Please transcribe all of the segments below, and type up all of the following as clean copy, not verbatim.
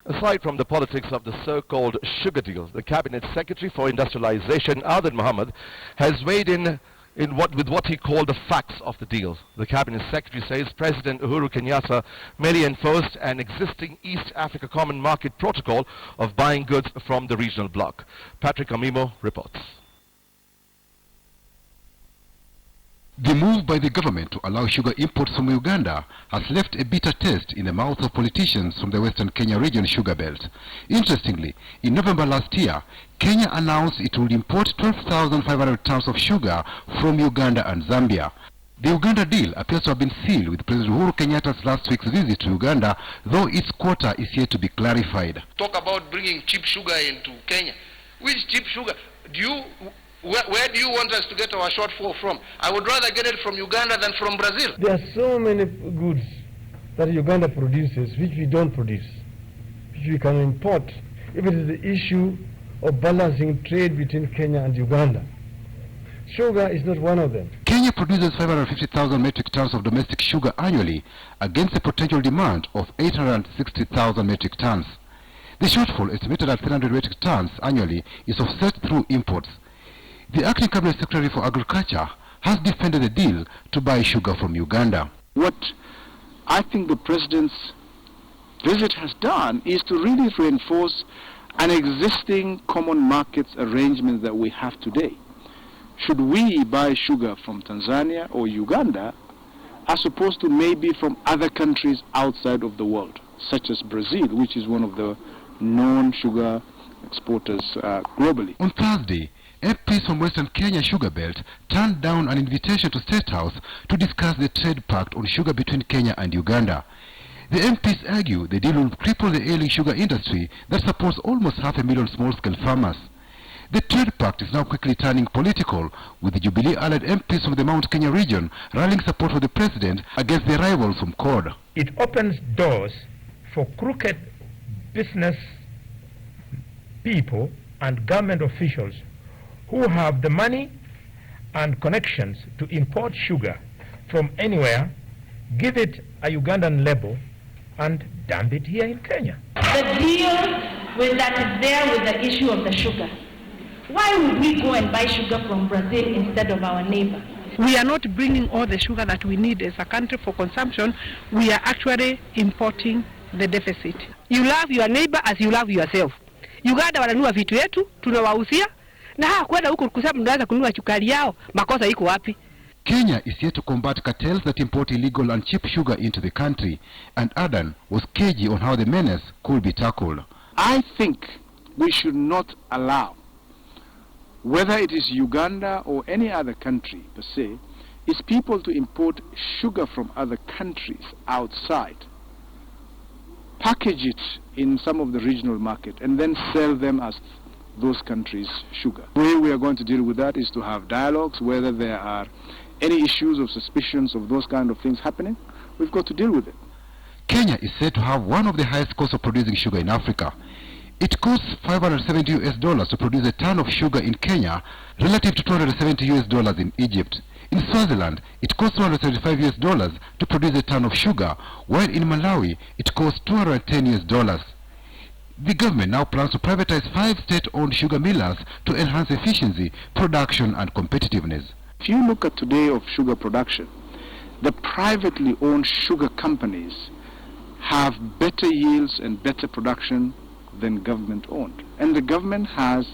Aside from the politics of the so-called sugar deal, the Cabinet Secretary for Industrialization, Adil Mohammed, has weighed in with what he called the facts of the deal. The Cabinet Secretary says President Uhuru Kenyatta merely enforced an existing East Africa Common Market Protocol of buying goods from the regional bloc. Patrick Amimo reports. The move by the government to allow sugar imports from Uganda has left a bitter taste in the mouth of politicians from the Western Kenya region sugar belt. Interestingly, in November last year, Kenya announced it would import 12,500 tons of sugar from Uganda and Zambia. The Uganda deal appears to have been sealed with President Uhuru Kenyatta's last week's visit to Uganda, though its quota is yet to be clarified. Talk about bringing cheap sugar into Kenya. Which cheap sugar? Where do you want us to get our shortfall from? I would rather get it from Uganda than from Brazil. There are so many goods that Uganda produces which we don't produce, which we can import. If it is the issue of balancing trade between Kenya and Uganda, sugar is not one of them. Kenya produces 550,000 metric tons of domestic sugar annually against a potential demand of 860,000 metric tons. The shortfall, estimated at 300 metric tons annually, is offset through imports. The acting Cabinet Secretary for Agriculture has defended the deal to buy sugar from Uganda. What I think the President's visit has done is to really reinforce an existing common markets arrangement that we have today. Should we buy sugar from Tanzania or Uganda, as opposed to maybe from other countries outside of the world, such as Brazil, which is one of the known sugar exporters globally. On Thursday, MPs from Western Kenya Sugar Belt turned down an invitation to State House to discuss the trade pact on sugar between Kenya and Uganda. The MPs argue the deal will cripple the ailing sugar industry that supports almost 500,000 small-scale farmers. The trade pact is now quickly turning political, with the Jubilee allied MPs from the Mount Kenya region rallying support for the President against their rivals from CORD. It opens doors for crooked business people and government officials who have the money and connections to import sugar from anywhere, give it a Ugandan label, and dump it here in Kenya. The deal that is there with the issue of the sugar. Why would we go and buy sugar from Brazil instead of our neighbor? We are not bringing all the sugar that we need as a country for consumption. We are actually importing the deficit. You love your neighbor as you love yourself. Uganda wananua vitu yetu, tunawauzia. Na kwenda huko kusema mnaanza kununua sukari yao, makosa iko wapi? Kenya is yet to combat cartels that import illegal and cheap sugar into the country, and Adan was cagey on how the menace could be tackled. I think we should not allow, whether it is Uganda or any other country per se, is people to import sugar from other countries outside, package it in some of the regional market, and then sell them as those countries' sugar. The way we are going to deal with that is to have dialogues. Whether there are any issues or suspicions of those kind of things happening, we've got to deal with it. Kenya is said to have one of the highest costs of producing sugar in Africa. It costs $570 to produce a ton of sugar in Kenya, relative to $270 in Egypt. In Swaziland, it costs $275 to produce a ton of sugar, while in Malawi, it costs $210. The government now plans to privatize 5 state-owned sugar millers to enhance efficiency, production, and competitiveness. If you look at today of sugar production, the privately owned sugar companies have better yields and better production than government-owned. And the government has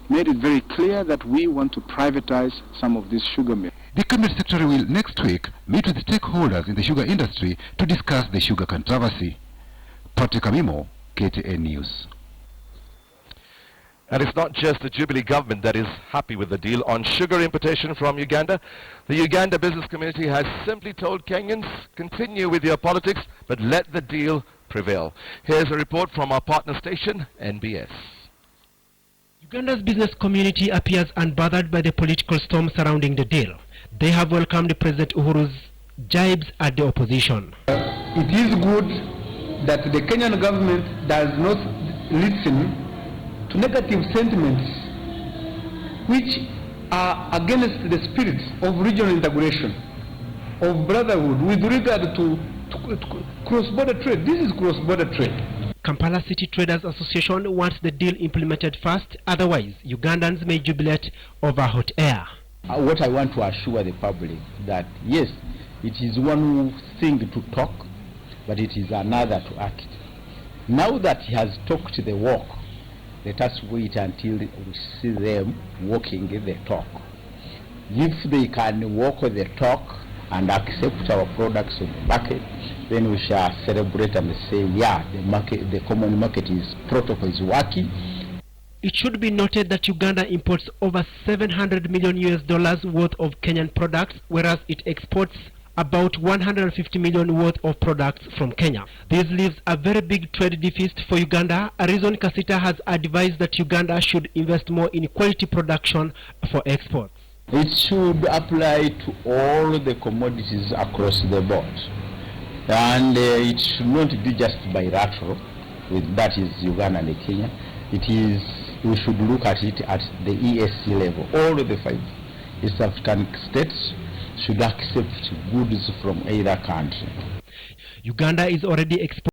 made it very clear that we want to privatize some of these sugar mills. The Cabinet Secretary will next week meet with stakeholders in the sugar industry to discuss the sugar controversy. Patrick Amimo, KTN News. And it's not just the Jubilee government that is happy with the deal on sugar importation from Uganda. The Uganda business community has simply told Kenyans, continue with your politics, but let the deal prevail. Here's a report from our partner station, NBS. Uganda's business community appears unbothered by the political storm surrounding the deal. They have welcomed President Uhuru's jibes at the opposition. It is good that the Kenyan government does not listen to negative sentiments which are against the spirit of regional integration, of brotherhood with regard to cross-border trade. This is cross-border trade. Kampala City Traders Association wants the deal implemented fast, otherwise Ugandans may jubilate over hot air. What I want to assure the public that yes, it is one thing to talk, but it is another to act. Now that he has talked the walk, let us wait until we see them walking the talk. If they can walk the talk and accept our products on the market, then we shall celebrate and say, yeah, the common market protocol is working. It should be noted that Uganda imports over $700 million worth of Kenyan products, whereas it exports about $150 million worth of products from Kenya. This leaves a very big trade deficit for Uganda, a reason Kasita has advised that Uganda should invest more in quality production for exports. It should apply to all the commodities across the board. And it should not be just bilateral, that is Uganda and Kenya. We should look at it at the ESC level. All the 5 East African states should accept goods from either country. Uganda is already exporting